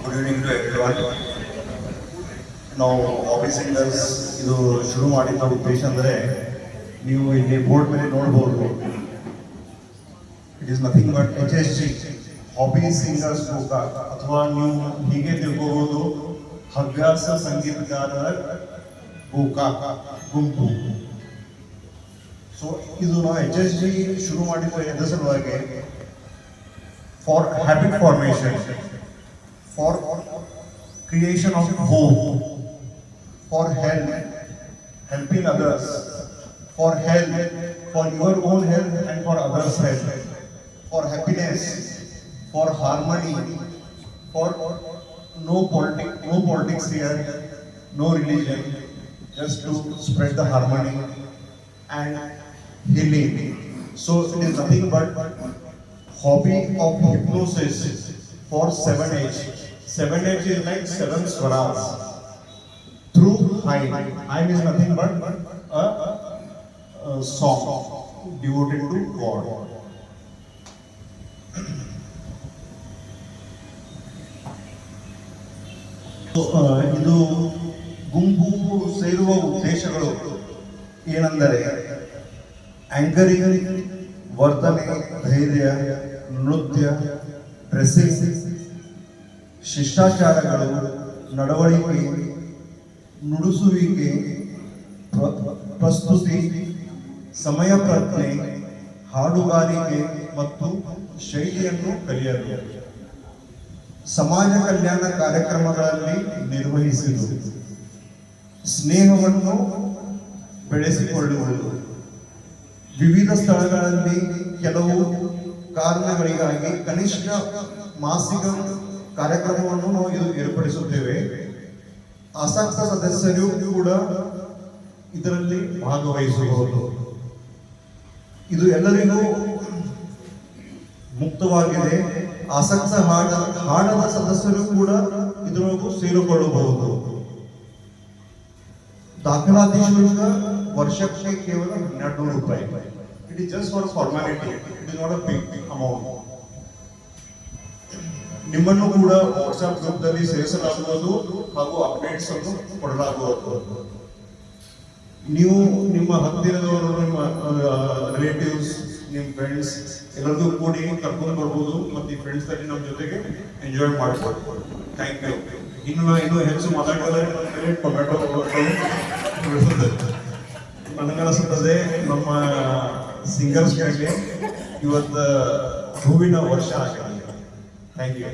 Good evening to everyone. ನಾವು hobby singers ಇದು ಶುರು ಮಾಡಿದ ಉದ್ದೇಶ ಅಂದರೆ ನೀವು ಇಲ್ಲಿ ಬೋರ್ಡ್ ಮೇಲೆ ನೋಡ್ಬೋದು. It is nothing but HSG, hobby singers ಲೋಕ, ಅಥವಾ ನೀವು ಹೀಗೆ ತಿಳ್ಕೋಬಹುದು ಹವ್ಯಾಸ ಸಂಗೀತಗಾರರ ಗುಂಪು. ಸೊ ಇದು ನಾವು HSG ಶುರು ಮಾಡಿದ್ದು ಎದ್ರ ಸಲುವಾಗಿ, for habit formation, for creation of hope, for helping others, for health, for your own health and for others' health, for happiness, for harmony, for no politics here, no religion, just to spread the harmony and healing. So it is nothing but hobby of hypnosis for 7H. 7H is like 7 swaras through hymn. Hymn is nothing but a song devoted to God. ಇದು ಗುಂಪು ಸೇರುವ ಉದ್ದೇಶಗಳು ಏನೆಂದರೆ anchoring, ವರ್ತನೆ, ಧೈರ್ಯ, ನೃತ್ಯ, dressing, ಶಿಷ್ಟಾಚಾರಗಳು, ನಡವಳಿಕೆ, ನುಡಿಸುವಿಕೆ, ಪ್ರಸ್ತುತಿ, ಸಮಯ ಪ್ರಜ್ಞೆ, ಹಾಡುಗಾರಿಕೆ ಮತ್ತು ಶೈಲಿಯನ್ನು ಕಲಿಯಲು, ಸಮಾಜ ಕಲ್ಯಾಣ ಕಾರ್ಯಕ್ರಮಗಳಲ್ಲಿ ನಿರ್ವಹಿಸುವುದು, ಸ್ನೇಹವನ್ನು ಬೆಳೆಸಿಕೊಳ್ಳುವುದು, ವಿವಿಧ ಸ್ಥಳಗಳಲ್ಲಿ ಕೆಲವು ಕಾರಣಗಳಿಗಾಗಿ ಕನಿಷ್ಠ ಮಾಸಿಕ ಕಾರ್ಯಕ್ರಮವನ್ನು ನಾವು ಏರ್ಪಡಿಸುತ್ತೇವೆ. ಆಸಕ್ತ ಸದಸ್ಯರು ಕೂಡ ಇದರಲ್ಲಿ ಭಾಗವಹಿಸಬಹುದು. ಇದು ಎಲ್ಲರಿಗೂ ಮುಕ್ತವಾಗಿದೆ. ಆಸಕ್ತ ಹಾಡದ ಸದಸ್ಯರು ಕೂಡ ಇದರೊಳಗೂ ಸೇರಿಕೊಳ್ಳಬಹುದು. ದಾಖಲಾತಿ ಶುಲ್ಕ ವರ್ಷಕ್ಕೆ ಕೇವಲ 1200 ರೂಪಾಯಿ. It is just for formality, it is not a big amount. ನಿಮ್ಮನ್ನು ಕೂಡ ವಾಟ್ಸ್ಆಪ್ ಗ್ರೂಪ್ನಲ್ಲಿ ಸೇರಿಸಲಾಗುವುದು ಹಾಗೂ ಅಪ್ಡೇಟ್ಸ್ ಅನ್ನು ಕೊಡಲಾಗುವುದು. ನೀವು ನಿಮ್ಮ ಹತ್ತಿರದವರು, ನಿಮ್ಮ ರಿಲೇಟಿವ್ಸ್, ನಿಮ್ಮ ಫ್ರೆಂಡ್ಸ್ ಎಲ್ಲರಿಗೂ ಕೂಡಿ ಕರ್ಕೊಂಡು ಬರ್ಬೋದು ಮತ್ತು ಈ ಫ್ರೆಂಡ್ಸ್ ಅಲ್ಲಿ ನಮ್ಮ ಜೊತೆಗೆ ಎಂಜಾಯ್ ಮಾಡ್ಬೋದು. Thank you. ಇನ್ನೂ ಹೆಚ್ಚು ಮಾತಾಡಿದರೆ ಟೊಮೆಟೊ ನನಗನಿಸುತ್ತದೆ ನಮ್ಮ ಸಿಂಗರ್ಸ್ಗಳಿಗೆ ಇವತ್ತು ಹೂವಿನ ವರ್ಷ ಆಗಿದೆ. Thank you.